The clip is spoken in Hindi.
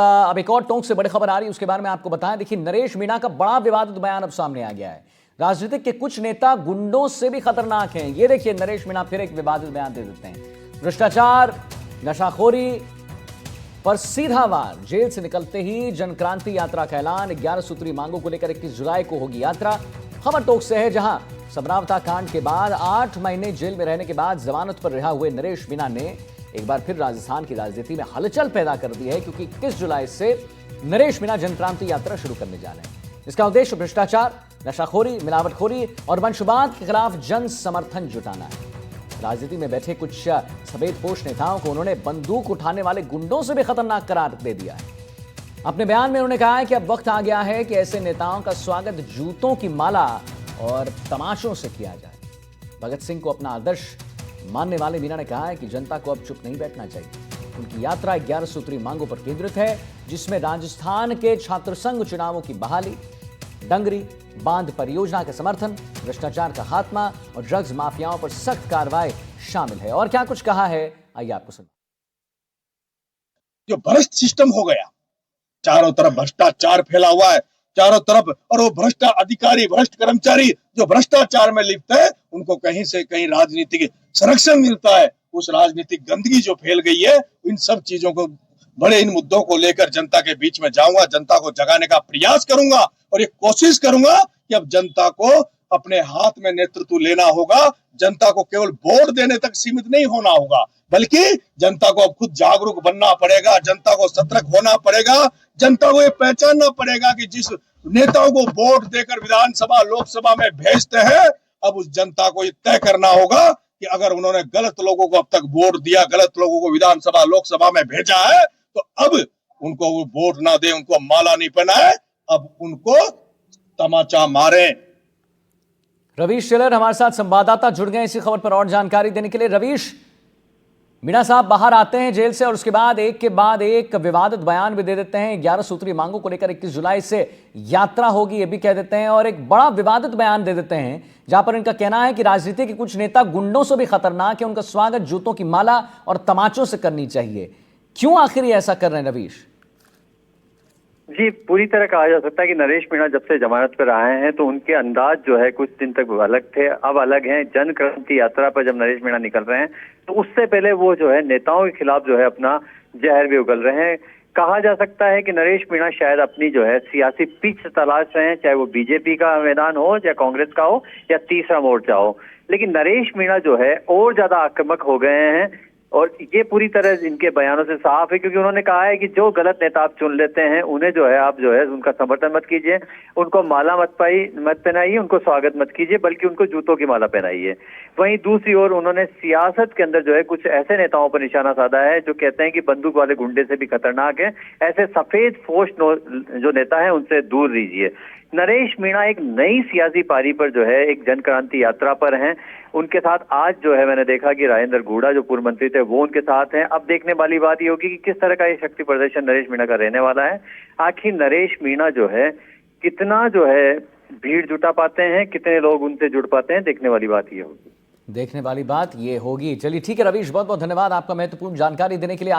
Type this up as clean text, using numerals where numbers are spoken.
अब एक और टोंक से बड़ी खबर आ रही है, उसके बारे में आपको बताएं। देखिए, नरेश मीणा का बड़ा विवादित बयान अब सामने आ गया है। राजनीतिक के कुछ नेता गुंडों से भी खतरनाक हैं। ये देखिए, नरेश मीणा फिर एक विवादित बयान दे देते हैं। भ्रष्टाचार, नशाखोरी पर सीधा वार। जेल से निकलते ही जनक्रांति यात्रा का ऐलान। 11 सूत्री मांगों को लेकर 21 जुलाई को होगी यात्रा। खबर टोंक से है, जहां सबरावता कांड के बाद 8 महीने जेल में रहने के बाद जमानत पर रिहा हुए नरेश मीणा ने एक बार फिर राजस्थान की राजनीति में हलचल पैदा कर दी है, क्योंकि 21 जुलाई से नरेश मीणा जनक्रांति यात्रा शुरू करने जा रहे हैं। इसका उद्देश्य भ्रष्टाचार, नशाखोरी, मिलावटखोरी और वंशवाद के खिलाफ जन समर्थन जुटाना है। राजनीति में बैठे कुछ सफेदपोश नेताओं को उन्होंने बंदूक उठाने वाले गुंडों से भी खतरनाक करार दे दिया है। अपने बयान में उन्होंने कहा है कि अब वक्त आ गया है कि ऐसे नेताओं का स्वागत जूतों की माला और तमाशों से किया जाए। भगत सिंह को अपना आदर्श मानने वाले मीणा ने कहा है कि जनता को अब चुप नहीं बैठना चाहिए। उनकी यात्रा 11 सूत्री मांगों पर केंद्रित है, जिसमें राजस्थान के छात्र संघ चुनावों की बहाली, डंगरी बांध परियोजना के समर्थन, भ्रष्टाचार का खात्मा और ड्रग्स माफियाओं पर सख्त कार्रवाई शामिल है। और क्या कुछ कहा है, आइए आपको सुन। जो भ्रष्ट सिस्टम हो गया, चारों तरफ भ्रष्टाचार फैला हुआ है, चारों तरफ, और वो भ्रष्ट अधिकारी, भ्रष्ट कर्मचारी जो भ्रष्टाचार में लिप्त है, उनको कहीं से कहीं राजनीतिक संरक्षण मिलता है। उस राजनीतिक गंदगी जो फैल गई है, इन सब चीजों को, बड़े इन मुद्दों को लेकर जनता के बीच में जाऊंगा, जनता को जगाने का प्रयास करूंगा और ये कोशिश करूंगा कि अब जनता को अपने हाथ में नेतृत्व लेना होगा। जनता को केवल वोट देने तक सीमित नहीं होना होगा, बल्कि जनता को अब खुद जागरूक बनना पड़ेगा, जनता को सतर्क होना पड़ेगा, जनता को ये पहचानना पड़ेगा कि जिस नेताओं को वोट देकर विधानसभा, लोकसभा में भेजते हैं, अब उस जनता को ये तय करना होगा कि अगर उन्होंने गलत लोगों को अब तक वोट दिया, गलत लोगों को विधानसभा, लोकसभा में भेजा है, तो अब उनको वो वोट ना दे, उनको माला नहीं पहनाए, अब उनको तमाचा मारे। रवीश टेलर हमारे साथ संवाददाता जुड़ गए इसी खबर पर और जानकारी देने के लिए। रवीश, मीणा साहब बाहर आते हैं जेल से और उसके बाद एक विवादित बयान भी दे देते हैं। 11 सूत्री मांगों को लेकर 21 जुलाई से यात्रा होगी, ये भी कह देते हैं, और एक बड़ा विवादित बयान दे देते हैं, जहां पर इनका कहना है कि राजनीति के कुछ नेता गुंडों से भी खतरनाक है, उनका स्वागत जूतों की माला और तमाचों से करनी चाहिए। क्यों आखिर ये ऐसा कर रहे हैं रवीश? जी, पूरी तरह कहा जा सकता है कि नरेश मीणा जब से जमानत पर आए हैं तो उनके अंदाज जो है कुछ दिन तक अलग थे, अब अलग हैं। जन क्रांति यात्रा पर जब नरेश मीणा निकल रहे हैं तो उससे पहले वो जो है नेताओं के खिलाफ जो है अपना जहर भी उगल रहे हैं। कहा जा सकता है कि नरेश मीणा शायद अपनी जो है सियासी पिच तलाश रहे हैं, चाहे वो बीजेपी का मैदान हो या कांग्रेस का हो या तीसरा मोर्चा हो। लेकिन नरेश मीणा जो है और ज्यादा आक्रामक हो गए हैं, और ये पूरी तरह इनके बयानों से साफ है, क्योंकि उन्होंने कहा है कि जो गलत नेता आप चुन लेते हैं उन्हें जो है आप जो है उनका समर्थन मत कीजिए, उनको माला मत पहनाइए, उनको स्वागत मत कीजिए, बल्कि उनको जूतों की माला पहनाइए। वहीं दूसरी ओर उन्होंने सियासत के अंदर जो है कुछ ऐसे नेताओं पर निशाना साधा है जो कहते हैं कि बंदूक वाले गुंडे से भी खतरनाक है, ऐसे सफेद पोश जो नेता है उनसे दूर रहिए। नरेश मीणा एक नई सियासी पारी पर जो है एक जन क्रांति यात्रा पर हैं। उनके साथ आज जो है मैंने देखा कि राजेंद्र गूढ़ा जो पूर्व मंत्री थे वो उनके साथ हैं। अब देखने वाली बात ये होगी कि किस तरह का ये शक्ति प्रदर्शन नरेश मीणा का रहने वाला है। आखिर नरेश मीणा जो है कितना जो है भीड़ जुटा पाते हैं, कितने लोग उनसे जुड़ पाते हैं, देखने वाली बात ये होगी। देखने वाली बात ये होगी। चलिए ठीक है रवीश, बहुत बहुत धन्यवाद आपका महत्वपूर्ण जानकारी देने के लिए।